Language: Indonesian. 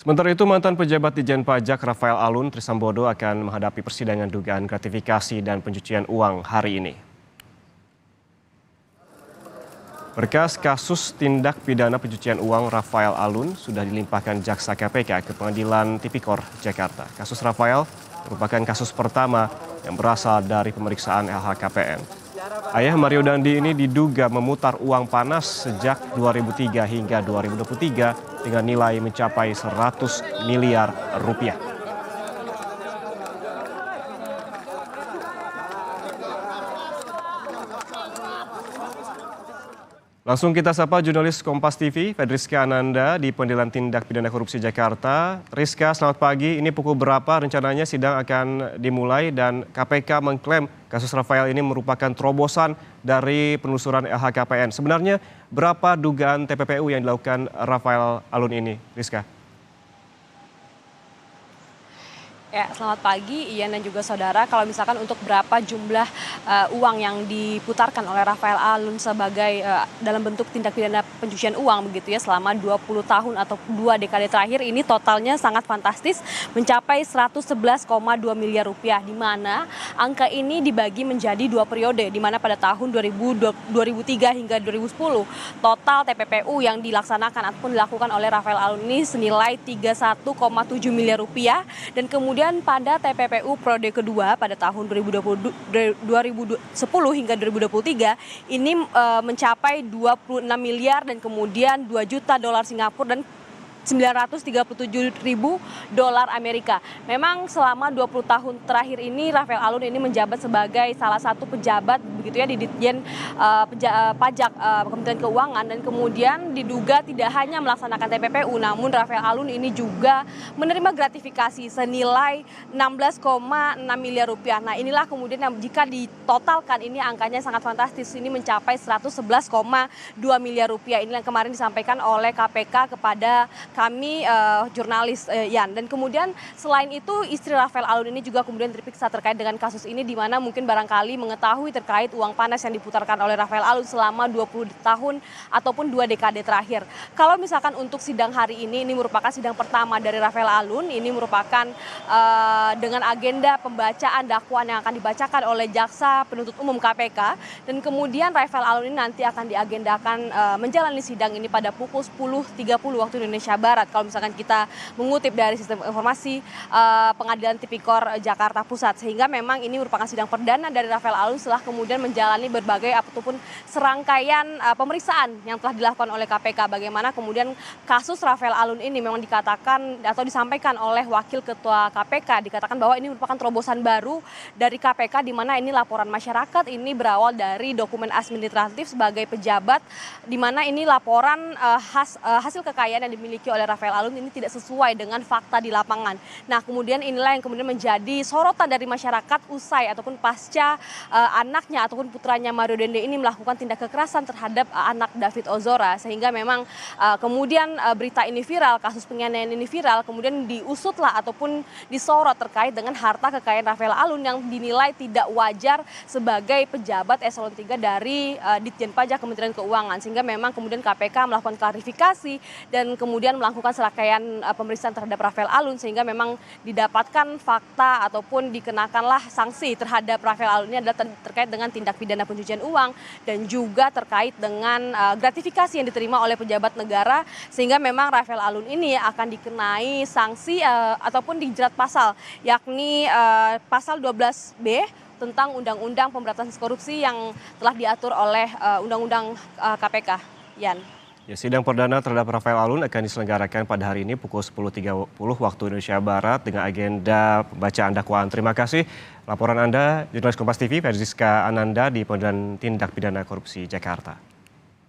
Sementara itu, mantan pejabat Ditjen Pajak Rafael Alun Trisambodo akan menghadapi persidangan dugaan gratifikasi dan pencucian uang hari ini. Berkas kasus tindak pidana pencucian uang Rafael Alun sudah dilimpahkan Jaksa KPK ke Pengadilan Tipikor Jakarta. Kasus Rafael merupakan kasus pertama yang berasal dari pemeriksaan LHKPN. Ayah Mario Dandi ini diduga memutar uang panas sejak 2003 hingga 2023 dengan nilai mencapai 100 miliar rupiah. Langsung kita sapa jurnalis Kompas TV, Fedriska Ananda di Pengadilan Tindak Pidana Korupsi Jakarta. Rizka, selamat pagi. Ini pukul berapa rencananya sidang akan dimulai dan KPK mengklaim kasus Rafael ini merupakan terobosan dari penelusuran LHKPN. Sebenarnya berapa dugaan TPPU yang dilakukan Rafael Alun ini, Rizka? Ya, selamat pagi Ian dan juga saudara. Kalau misalkan untuk berapa jumlah uang yang diputarkan oleh Rafael Alun sebagai dalam bentuk tindak pidana pencucian uang begitu ya selama 20 tahun atau 2 dekade terakhir, ini totalnya sangat fantastis mencapai 111,2 miliar rupiah, di mana angka ini dibagi menjadi 2 periode, di mana pada tahun 2003 hingga 2010 total TPPU yang dilaksanakan ataupun dilakukan oleh Rafael Alun ini senilai 31,7 miliar rupiah, dan kemudian pada TPPU periode kedua pada tahun 2010 hingga 2023 ini mencapai 26 miliar dan kemudian 2 juta dolar Singapura dan 937.000 dolar Amerika. Memang selama 20 tahun terakhir ini Rafael Alun ini menjabat sebagai salah satu pejabat begitu ya di Ditjen Pajak Kementerian Keuangan, dan kemudian diduga tidak hanya melaksanakan TPPU, namun Rafael Alun ini juga menerima gratifikasi senilai 16,6 miliar rupiah. Nah, inilah kemudian yang jika ditotalkan ini angkanya sangat fantastis, ini mencapai 111,2 miliar rupiah. Ini yang kemarin disampaikan oleh KPK kepada kami jurnalis Yan. Dan kemudian selain itu istri Rafael Alun ini juga kemudian diperiksa terkait dengan kasus ini, di mana mungkin barangkali mengetahui terkait uang panas yang diputarkan oleh Rafael Alun selama 20 tahun ataupun 2 dekade terakhir. Kalau misalkan untuk sidang hari ini merupakan sidang pertama dari Rafael Alun, ini merupakan dengan agenda pembacaan dakwaan yang akan dibacakan oleh Jaksa Penuntut Umum KPK, dan kemudian Rafael Alun ini nanti akan diagendakan menjalani sidang ini pada pukul 10.30 waktu Indonesia Barat. Kalau misalkan kita mengutip dari sistem informasi Pengadilan Tipikor Jakarta Pusat, sehingga memang ini merupakan sidang perdana dari Rafael Alun setelah kemudian menjalani berbagai ataupun serangkaian pemeriksaan yang telah dilakukan oleh KPK. Bagaimana kemudian kasus Rafael Alun ini memang dikatakan atau disampaikan oleh Wakil Ketua KPK, dikatakan bahwa ini merupakan terobosan baru dari KPK, di mana ini laporan masyarakat ini berawal dari dokumen administratif sebagai pejabat, di mana ini laporan hasil kekayaan yang dimiliki oleh Rafael Alun ini tidak sesuai dengan fakta di lapangan. Nah, kemudian inilah yang kemudian menjadi sorotan dari masyarakat usai ataupun pasca anaknya ataupun putranya Mario Dandi ini melakukan tindak kekerasan terhadap anak David Ozora, sehingga memang kemudian berita ini viral, kasus penganiayaan ini viral, kemudian diusutlah ataupun disorot terkait dengan harta kekayaan Rafael Alun yang dinilai tidak wajar sebagai pejabat eselon 3 dari Ditjen Pajak Kementerian Keuangan, sehingga memang kemudian KPK melakukan klarifikasi dan kemudian melakukan serangkaian pemeriksaan terhadap Rafael Alun, sehingga memang didapatkan fakta ataupun dikenakanlah sanksi terhadap Rafael Alun ini adalah terkait dengan tindak pidana pencucian uang dan juga terkait dengan gratifikasi yang diterima oleh pejabat negara, sehingga memang Rafael Alun ini akan dikenai sanksi ataupun dijerat pasal, yakni pasal 12B tentang Undang-Undang Pemberantasan Korupsi yang telah diatur oleh Undang-Undang KPK. Yan. Ya, sidang perdana terhadap Rafael Alun akan diselenggarakan pada hari ini pukul 10.30 waktu Indonesia Barat dengan agenda pembacaan dakwaan. Terima kasih laporan Anda, jurnalis Kompas TV, Fedriska Ananda di Pengadilan Tindak Pidana Korupsi Jakarta.